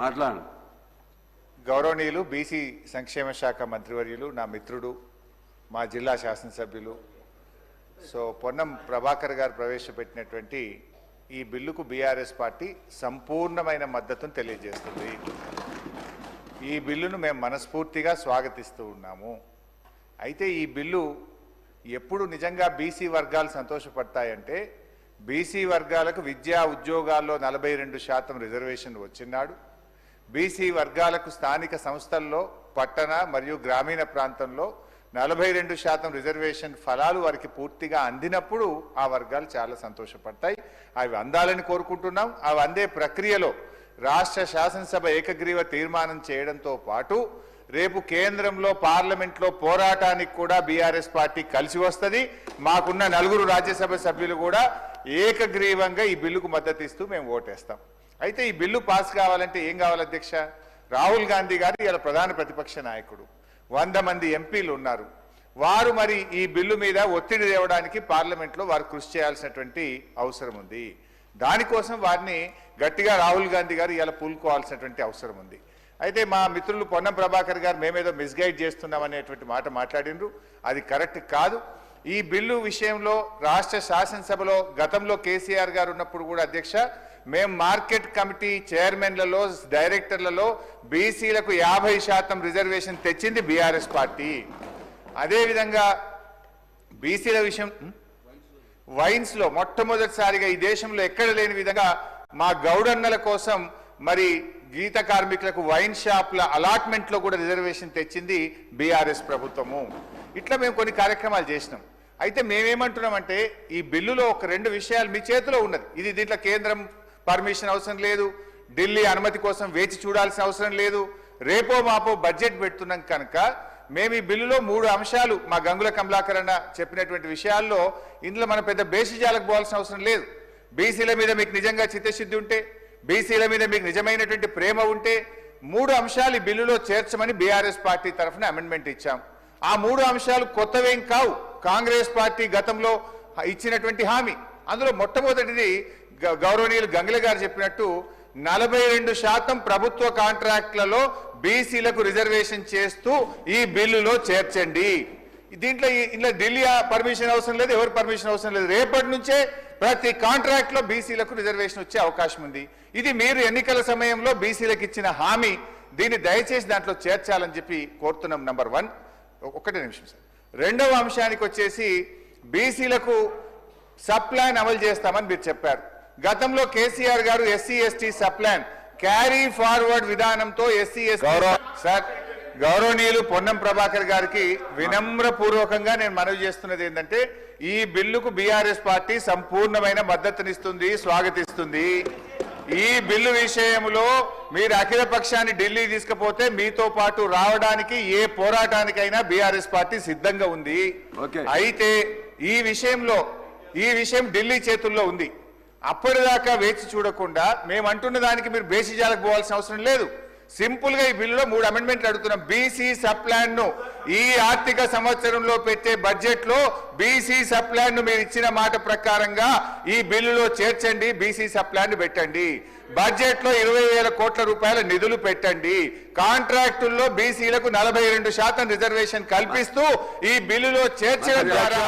మాట్లాడండి. గౌరవనీయులు బీసీ సంక్షేమ శాఖ మంత్రివర్యులు, నా మిత్రుడు, మా జిల్లా శాసనసభ్యులు పొన్నం ప్రభాకర్ గారు ప్రవేశపెట్టినటువంటి ఈ బిల్లుకు బీఆర్ఎస్ పార్టీ సంపూర్ణమైన మద్దతును తెలియజేస్తుంది. ఈ బిల్లును మేము మనస్ఫూర్తిగా స్వాగతిస్తూ ఉన్నాము. అయితే ఈ బిల్లు ఎప్పుడు నిజంగా బీసీ వర్గాలు సంతోషపడతాయంటే, బీసీ వర్గాలకు విద్యా ఉద్యోగాల్లో 42% రిజర్వేషన్ వచ్చినాడు, బీసీ వర్గాలకు స్థానిక సంస్థల్లో పట్టణ మరియు గ్రామీణ ప్రాంతంలో 42% రిజర్వేషన్ ఫలాలు వారికి పూర్తిగా అందినప్పుడు ఆ వర్గాలు చాలా సంతోషపడతాయి. అవి అందాలని కోరుకుంటున్నాం. అవి అందే ప్రక్రియలో రాష్ట్ర శాసనసభ ఏకగ్రీవ తీర్మానం చేయడంతో పాటు రేపు కేంద్రంలో పార్లమెంట్లో పోరాటానికి కూడా బీఆర్ఎస్ పార్టీ కలిసి వస్తుంది. మాకున్న 4 రాజ్యసభ సభ్యులు కూడా ఏకగ్రీవంగా ఈ బిల్లుకు మద్దతు ఇస్తూ మేము ఓటేస్తాం. అయితే ఈ బిల్లు పాస్ కావాలంటే ఏం కావాలి అధ్యక్ష? రాహుల్ గాంధీ గారు ఇలా ప్రధాన ప్రతిపక్ష నాయకుడు, 100 మంది ఎంపీలు ఉన్నారు. వారు మరి ఈ బిల్లు మీద ఒత్తిడి తేవడానికి పార్లమెంట్లో వారు కృషి చేయాల్సినటువంటి అవసరం ఉంది. దానికోసం వారిని గట్టిగా రాహుల్ గాంధీ గారు ఇలా పూనుకోవాల్సినటువంటి అవసరం ఉంది. అయితే మా మిత్రులు పొన్నం ప్రభాకర్ గారు మేమేదో మిస్గైడ్ చేస్తున్నామనేటువంటి మాట మాట్లాడినరు. అది కరెక్ట్ కాదు. ఈ బిల్లు విషయంలో రాష్ట్ర శాసనసభలో గతంలో కేసీఆర్ గారు ఉన్నప్పుడు కూడా అధ్యక్ష, మేము మార్కెట్ కమిటీ చైర్మన్లలో, డైరెక్టర్లలో బీసీలకు 50% రిజర్వేషన్ తెచ్చింది బీఆర్ఎస్ పార్టీ. అదేవిధంగా బీసీల విషయం వైన్స్లో మొట్టమొదటిసారిగా ఈ దేశంలో ఎక్కడ లేని విధంగా మా గౌడన్నల కోసం మరి గీత కార్మికులకు వైన్ షాప్ల అలాట్మెంట్లో కూడా రిజర్వేషన్ తెచ్చింది బీఆర్ఎస్ ప్రభుత్వము. ఇట్లా మేము కొన్ని కార్యక్రమాలు చేసినాం. అయితే మేమేమంటున్నామంటే, ఈ బిల్లులో ఒక 2 విషయాలు మీ చేతిలో ఉన్నది. ఇది దీంట్లో కేంద్రం పర్మిషన్ అవసరం లేదు, ఢిల్లీ అనుమతి కోసం వేచి చూడాల్సిన అవసరం లేదు. రేపో మాపో బడ్జెట్ పెడుతున్నాం కనుక మేము ఈ బిల్లులో 3 అంశాలు మా గంగుల కమలాకర్ అన్న చెప్పినటువంటి విషయాల్లో ఇందులో మనం పెద్ద బేసిజాలకు పోవాల్సిన అవసరం లేదు. బీసీల మీద మీకు నిజంగా చిత్తశుద్ధి ఉంటే, బీసీల మీద మీకు నిజమైనటువంటి ప్రేమ ఉంటే 3 అంశాలు ఈ బిల్లులో చేర్చమని బీఆర్ఎస్ పార్టీ తరఫున అమెండ్మెంట్ ఇచ్చాం. ఆ 3 అంశాలు కొత్తవేం కావు, కాంగ్రెస్ పార్టీ గతంలో ఇచ్చినటువంటి హామీ. అందులో మొట్టమొదటిది గౌరవనీయులు గంగుల గారు చెప్పినట్టు 42% ప్రభుత్వ కాంట్రాక్ట్లలో బీసీలకు రిజర్వేషన్ చేస్తూ ఈ బిల్లులో చేర్చండి. దీంట్లో ఇలా ఢిల్లీ పర్మిషన్ అవసరం లేదు, ఎవరు పర్మిషన్ అవసరం లేదు. రేపటి నుంచే ప్రతి కాంట్రాక్ట్ లో బీసీలకు రిజర్వేషన్ వచ్చే అవకాశం ఉంది. ఇది మీరు ఎన్నికల సమయంలో బీసీలకు ఇచ్చిన హామీ. దీన్ని దయచేసి దాంట్లో చేర్చాలని చెప్పి కోరుతున్నాం. నంబర్ 1. ఒకటే నిమిషం సార్. 2వ అంశానికి వచ్చేసి బీసీలకు సప్లాన్ అమలు చేస్తామని మీరు చెప్పారు. గతంలో కేసీఆర్ గారు SC ST sub plan carry forward విధానంతో ఎస్సీ ఎస్టీ సార్ గౌరవనీయులు పొన్నం ప్రభాకర్ గారికి వినమ్రపూర్వకంగా నేను మనవి చేస్తున్నది ఏంటంటే, ఈ బిల్లుకు బీఆర్ఎస్ పార్టీ సంపూర్ణమైన మద్దతునిస్తుంది, స్వాగతిస్తుంది. ఈ బిల్లు విషయంలో మీరు అఖిల పక్షాన్ని ఢిల్లీ తీసుకుపోతే మీతో పాటు రావడానికి ఏ పోరాటానికైనా బీఆర్ఎస్ పార్టీ సిద్ధంగా ఉంది. అయితే ఈ విషయం ఢిల్లీ చేతుల్లో ఉంది. అప్పటిదాకా వేచి చూడకుండా మేము అంటున్న దానికి మీరు బేసిజాలకు పోవాల్సిన అవసరం లేదు. సింపుల్ గా ఈ బిల్లులో 3 అమెండ్మెంట్లు అడుగుతున్నాం. బీసీ సప్లాన్ ను ఈ ఆర్థిక సంవత్సరంలో పెట్టే బడ్జెట్ లో బీసీ సప్లాన్ ను మీరు ఇచ్చిన మాట ప్రకారంగా ఈ బిల్లులో చేర్చండి, బీసీ సప్లాన్ ను పెట్టండి. బడ్జెట్ లో 20,000 కోట్ల రూపాయల నిధులు పెట్టండి. కాంట్రాక్టుల్లో బీసీలకు 42% రిజర్వేషన్ కల్పిస్తూ ఈ బిల్లులో చేర్చడం ద్వారా